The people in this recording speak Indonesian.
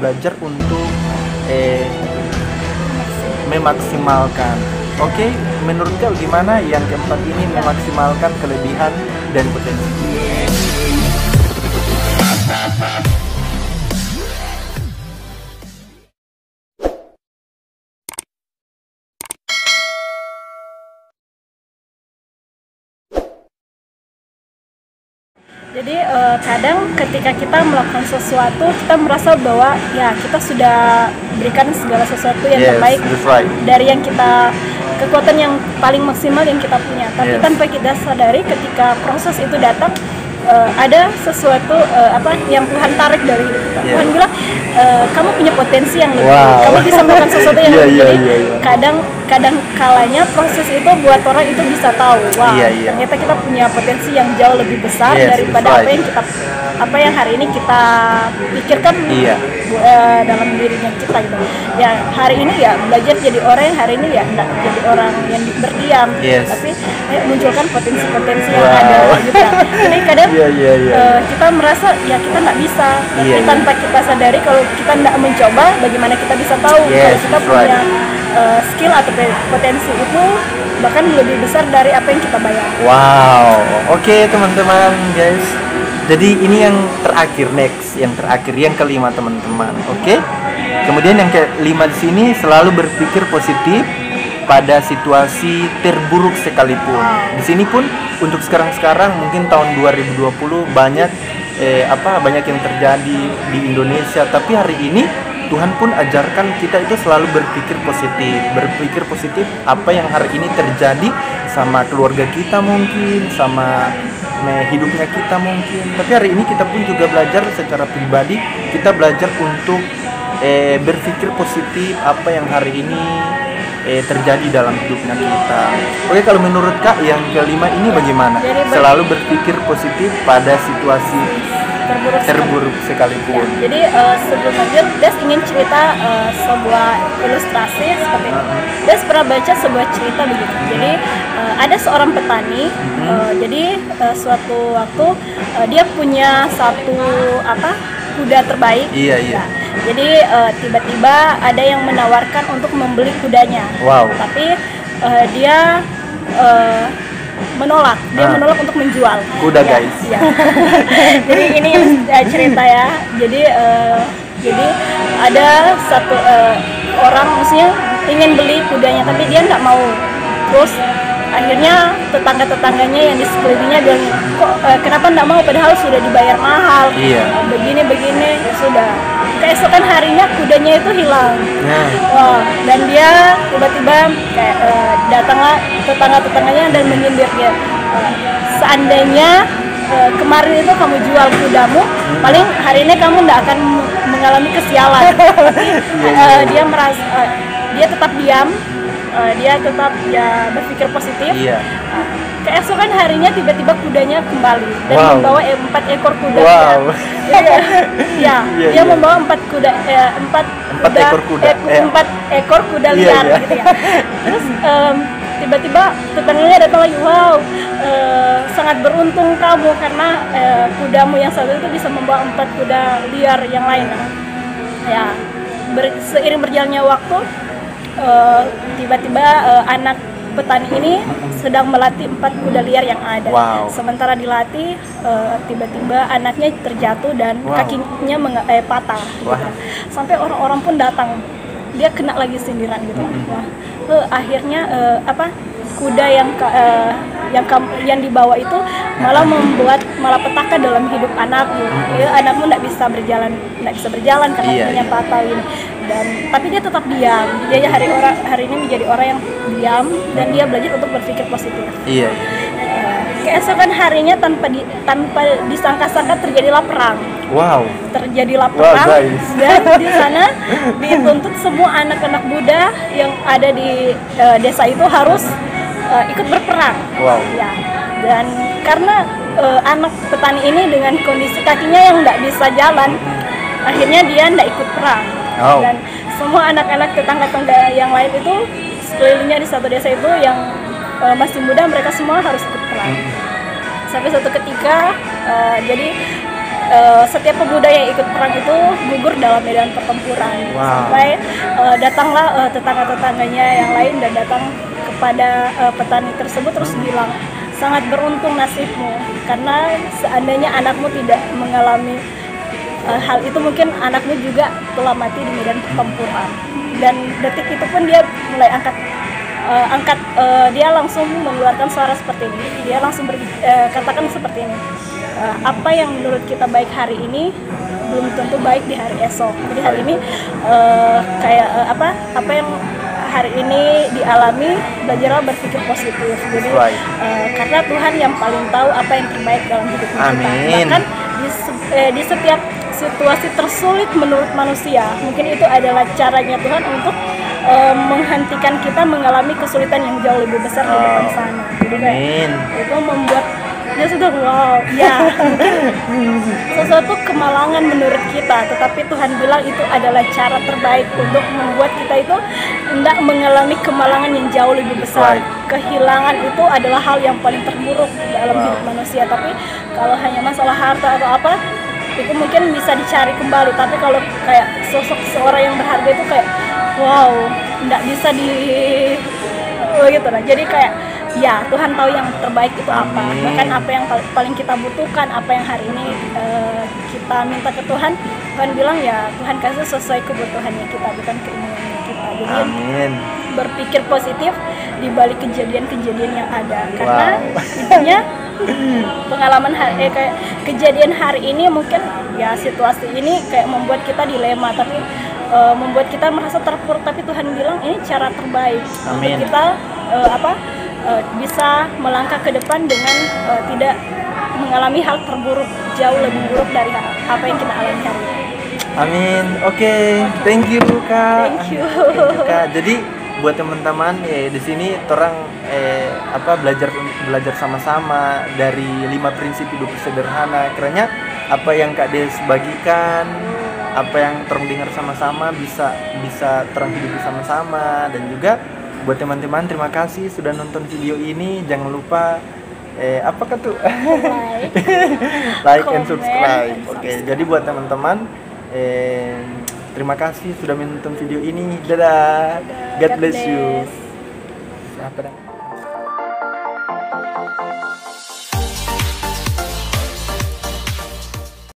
belajar untuk memaksimalkan. Oke, menurut kau gimana yang keempat ini memaksimalkan kelebihan dan potensi? Jadi kadang ketika kita melakukan sesuatu, kita merasa bahwa ya kita sudah berikan segala sesuatu yang terbaik dari yang kita, kekuatan yang paling maksimal yang kita punya. Tapi tanpa kita sadari ketika proses itu datang, ada sesuatu yang Tuhan tarik dari hidup kita. Tuhan bilang kamu punya potensi yang lebih, kamu bisa melakukan sesuatu yang lebih. Jadi kadang kalanya proses itu buat orang itu bisa tahu, ternyata kita punya potensi yang jauh lebih besar daripada apa yang hari ini kita pikirkan dalam dirinya kita gitu. Ya hari ini ya belajar jadi orang yang hari ini ya enggak jadi orang yang berdiam, tapi munculkan potensi-potensi yang ada gitu. Jadi kadang kita merasa ya kita nggak bisa, tapi tanpa kita sadari kalau kita nggak mencoba, bagaimana kita bisa tahu kalau kita punya skill atau potensi itu bahkan lebih besar dari apa yang kita bayar. Oke, teman-teman, guys. Jadi ini yang terakhir, yang kelima, teman-teman. Oke. Kemudian yang kelima di sini, selalu berpikir positif pada situasi terburuk sekalipun. Di sini pun untuk sekarang mungkin tahun 2020 banyak yang terjadi di Indonesia, tapi hari ini Tuhan pun ajarkan kita itu selalu berpikir positif apa yang hari ini terjadi sama keluarga kita mungkin, sama hidupnya kita mungkin. Tapi hari ini kita pun juga belajar secara pribadi, kita belajar untuk berpikir positif apa yang hari ini terjadi dalam hidupnya kita. Oke, kalau menurut Kak yang kelima ini bagaimana? Selalu berpikir positif pada situasi terburuk sekalipun. Jadi sebelum lanjut, Des ingin cerita sebuah ilustrasi seperti ini. Des pernah baca sebuah cerita begitu. Jadi ada seorang petani. Jadi suatu waktu dia punya satu kuda terbaik. Nah, jadi tiba-tiba ada yang menawarkan untuk membeli kudanya. Tapi dia menolak. Dia menolak untuk menjual kuda, guys. Jadi ini cerita ya. Jadi ada satu orang maksudnya ingin beli kudanya, tapi dia nggak mau. Terus akhirnya tetangga-tetangganya yang di sekelilingnya bilang, kok kenapa nggak mau, padahal sudah dibayar mahal, begini ya sudah. Keesokan harinya kudanya itu hilang. Dan dia tiba-tiba datanglah tetangga-tetangganya dan menyindir dia, seandainya kemarin itu kamu jual kudamu, paling hari ini kamu nggak akan mengalami kesialan. Dia merasa dia tetap diam. Dia tetap berpikir positif. Keesokan harinya tiba-tiba kudanya kembali dan membawa 4 ekor kuda. Dia membawa 4 ekor kuda liar gitu ya. Terus tiba-tiba tetangganya datang lagi, sangat beruntung kamu karena kudamu yang satu itu bisa membawa 4 kuda liar yang lain. Seiring berjalannya waktu, tiba-tiba anak petani ini sedang melatih 4 kuda liar yang ada. Sementara dilatih, tiba-tiba anaknya terjatuh dan kakinya patah. Gitu. Sampai orang-orang pun datang, dia kena lagi sindiran gitu. Akhirnya kuda yang dibawa itu malah membuat malapetaka dalam hidup anakmu. Anakmu nggak bisa berjalan karena kakinya patah ini. Tapi dia tetap diam. Dia hari ini menjadi orang yang diam dan dia belajar untuk berpikir positif. Keesokan harinya tanpa disangka-sangka terjadilah perang. Terjadilah perang dan di sana dituntut semua anak-anak Buddha yang ada di desa itu harus ikut berperang. Dan karena anak petani ini dengan kondisi kakinya yang nggak bisa jalan, akhirnya dia nggak ikut perang. Dan semua anak-anak tetangga-tetangga yang lain itu sekelilingnya di satu desa itu yang masih muda, mereka semua harus ikut perang. Sampai suatu ketika setiap pemuda yang ikut perang itu gugur dalam medan pertempuran. Sampai datanglah tetangga-tetangganya yang lain dan datang kepada petani tersebut terus bilang, sangat beruntung nasibmu karena seandainya anakmu tidak mengalami hal itu mungkin anakmu juga telah mati di medan pertempuran. Dan detik itu pun dia mulai dia langsung mengeluarkan suara seperti ini. Dia langsung katakan seperti ini, apa yang menurut kita baik hari ini belum tentu baik di hari esok. Jadi hari ini apa yang hari ini dialami, belajarlah berpikir positif. Jadi karena Tuhan yang paling tahu apa yang terbaik dalam hidup kita. Bahkan di setiap situasi tersulit menurut manusia, mungkin itu adalah caranya Tuhan untuk menghentikan kita mengalami kesulitan yang jauh lebih besar di depan sana. Jadi itu membuat dia sudah mungkin sesuatu kemalangan menurut kita, tetapi Tuhan bilang itu adalah cara terbaik untuk membuat kita itu tidak mengalami kemalangan yang jauh lebih besar. Kehilangan itu adalah hal yang paling terburuk dalam hidup manusia, tapi kalau hanya masalah harta atau apa itu mungkin bisa dicari kembali, tapi kalau kayak sosok seorang yang berharga itu kayak tidak bisa gitu lah. Jadi kayak ya Tuhan tahu yang terbaik itu apa. Bahkan apa yang paling kita butuhkan, apa yang hari ini kita minta ke Tuhan, Tuhan bilang ya Tuhan kasih sesuai kebutuhannya kita, bukan keinginannya kita. Jadi berpikir positif di balik kejadian-kejadian yang ada. Karena intinya pengalaman kayak kejadian hari ini mungkin ya situasi ini kayak membuat kita dilema, tapi membuat kita merasa terpuruk, tapi Tuhan bilang ini cara terbaik untuk kita bisa melangkah ke depan dengan tidak mengalami hal terburuk, jauh lebih buruk dari apa yang kita alami hari ini. Amin. Oke. Thank you Kak. Thank you Kak. Jadi buat teman-teman di sini orang belajar sama-sama dari 5 prinsip hidup sederhana. Kiranya apa yang Kak Des bagikan, apa yang terang dengar sama-sama bisa terang hidup sama-sama. Dan juga buat teman-teman, terima kasih sudah nonton video ini. Jangan lupa apakah tuh like and subscribe. Oke. Jadi buat teman-teman terima kasih sudah menonton video ini. Dadah. God bless you. Apa dah?